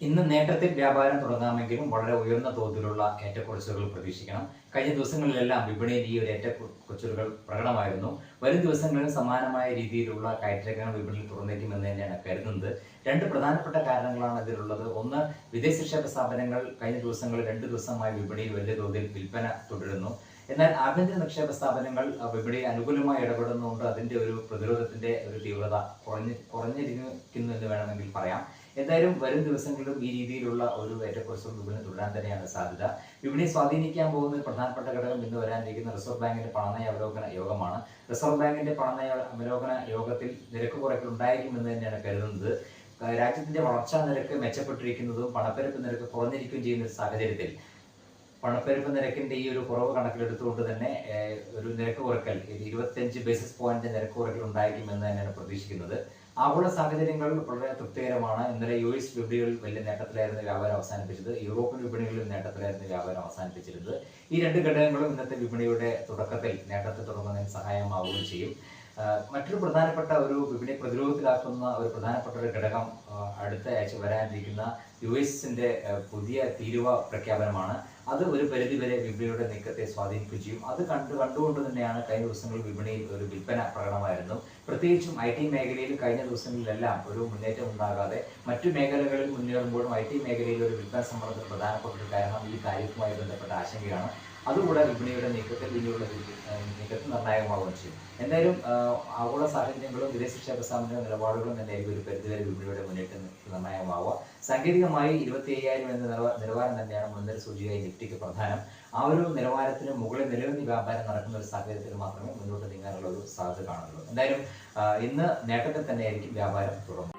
ഇന്ന് നേട്ടത്തിൽ വ്യാപാരം തുടങ്ങാമെങ്കിലും വളരെ ഉയർന്ന തോതിലുള്ള ഏറ്റക്കുറച്ചിലുകൾ പ്രതീക്ഷിക്കണം. കഴിഞ്ഞ ദിവസങ്ങളിലെല്ലാം വിപണിയിൽ ഈ ഒരു ഏറ്റക്കുറച്ചിലുകൾ പ്രകടമായിരുന്നു. വരും ദിവസങ്ങളിൽ സമാനമായ രീതിയിലുള്ള കയറ്റങ്ങൾ വിപണിയിൽ തുറന്നേക്കുമെന്ന് തന്നെയാണ് കരുതുന്നത്. രണ്ട് പ്രധാനപ്പെട്ട കാരണങ്ങളാണ് ഇതിലുള്ളത്. ഒന്ന്, വിദേശ നിക്ഷേപ സ്ഥാപനങ്ങൾ കഴിഞ്ഞ ദിവസങ്ങളിൽ 2 ദിവസമായി വിപണിയിൽ വലിയ തോതിൽ വിൽപ്പന തുടരുന്നു. എന്നാൽ ആഭ്യന്തര നിക്ഷേപ സ്ഥാപനങ്ങൾ വിപണിയിൽ അനുകൂലമായി ഇടപെടുന്നുണ്ട്. അതിന്റെ ഒരു പ്രതിരോധത്തിന്റെ ഒരു തീവ്രത കുറഞ്ഞിരിക്കുന്നു എന്ന് വേണമെങ്കിൽ പറയാം. എന്തായാലും വരും ദിവസങ്ങളിലും ഈ രീതിയിലുള്ള ഒരു ഏറ്റക്കുറച്ചിൽ വിപണി തുടരാൻ തന്നെയാണ് സാധ്യത. വിപണിയെ സ്വാധീനിക്കാൻ പോകുന്ന ഒരു പ്രധാനപ്പെട്ട ഘടകം ഇന്ന് വരാനിരിക്കുന്ന റിസർവ് ബാങ്കിന്റെ പണനയ അവലോകന യോഗമാണ്. റിസർവ് ബാങ്കിന്റെ പണനയ അവലോകന യോഗത്തിൽ നിരക്ക് കുറയ്ക്കൽ ഉണ്ടായിരിക്കുമെന്ന് തന്നെയാണ് കരുതുന്നത്. രാജ്യത്തിന്റെ വളർച്ചാ നിരക്ക് മെച്ചപ്പെട്ടിരിക്കുന്നതും പണപ്പെരുപ്പ് നിരക്ക് കുറഞ്ഞിരിക്കുകയും ചെയ്യുന്ന ഒരു സാഹചര്യത്തിൽ പണപ്പെരുപ്പ് നിരക്കിന്റെ ഈ ഒരു കുറവ് കണക്കിലെടുത്തുകൊണ്ട് തന്നെ ഒരു നിരക്ക് കുറയ്ക്കൽ 25 ബേസിസ് പോയിന്റ് നിരക്ക് കുറയ്ക്കൽ ഉണ്ടായിരിക്കുമെന്ന് തന്നെയാണ് പ്രതീക്ഷിക്കുന്നത്. ആഗോള സാഹചര്യങ്ങൾ വളരെ തൃപ്തികരമാണ്. ഇന്നലെ US വിപണികളിൽ വലിയ നേട്ടത്തിലായിരുന്നു വ്യാപാരം അവസാനിപ്പിച്ചത്. യൂറോപ്യൻ വിപണികളിൽ നേട്ടത്തിലായിരുന്നു വ്യാപാരം അവസാനിപ്പിച്ചിരുന്നത്. ഈ രണ്ട് ഘടകങ്ങളും ഇന്നത്തെ വിപണിയുടെ തുടക്കത്തിൽ നേട്ടത്തിൽ തുടങ്ങുന്നതിന് സഹായമാവുകയും ചെയ്യും. മറ്റൊരു പ്രധാനപ്പെട്ട ഒരു വിപണി പ്രതിരോധത്തിലാക്കുന്ന ഒരു പ്രധാനപ്പെട്ട ഒരു ഘടകം അടുത്ത ആഴ്ച വരാനിരിക്കുന്ന US-ന്റെ പുതിയ തീരുവ പ്രഖ്യാപനമാണ്. അത് ഒരു പരിധിവരെ വിപണിയുടെ നീക്കത്തെ സ്വാധീനിക്കുകയും ചെയ്യും. അത് കണ്ടുകൊണ്ട് തന്നെയാണ് കഴിഞ്ഞ ദിവസങ്ങളിൽ വിപണിയിൽ ഒരു വിൽപ്പന പ്രകടമായിരുന്നു. പ്രത്യേകിച്ചും IT മേഖലയിൽ കഴിഞ്ഞ ദിവസങ്ങളിലെല്ലാം ഒരു മുന്നേറ്റം ഉണ്ടാകാതെ മറ്റു മേഖലകളിൽ മുന്നേറുമ്പോഴും IT മേഖലയിൽ ഒരു വിൽപ്പന സമ്മർദ്ദത്തിന് പ്രധാനപ്പെട്ട ഒരു കാരണം ഈ കാര്യവുമായി ബന്ധപ്പെട്ട ആശങ്കയാണ്. അതുകൂടെ വിപണിയുടെ നീക്കത്തിൽ നിർണായകമാവുകയും ചെയ്യും. എന്തായാലും ആഗോള സാഹചര്യങ്ങളും വിദേശ നിക്ഷേപ സ്ഥാപനങ്ങളുടെ നിലപാടുകളും തന്നെ ഒരു പരിധിവരെ വിപണിയുടെ മുന്നേറ്റം നിർണായകമാവുക. സാങ്കേതികമായി 25,000 എന്ന നിലവാരം തന്നെയാണ് മുൻനിര സൂചികയായി നിഫ്റ്റിക്ക് പ്രധാനം. ആ ഒരു നിലവാരത്തിന് മുകളിൽ നിലവിൽ വ്യാപാരം നടക്കുന്ന ഒരു സാഹചര്യത്തിൽ മാത്രമേ മുന്നോട്ട് നീങ്ങാനുള്ള ഒരു സാധ്യത കാണുന്നുള്ളൂ. എന്തായാലും ഇന്ന് നേട്ടത്തിൽ തന്നെയായിരിക്കും വ്യാപാരം തുടങ്ങുന്നത്.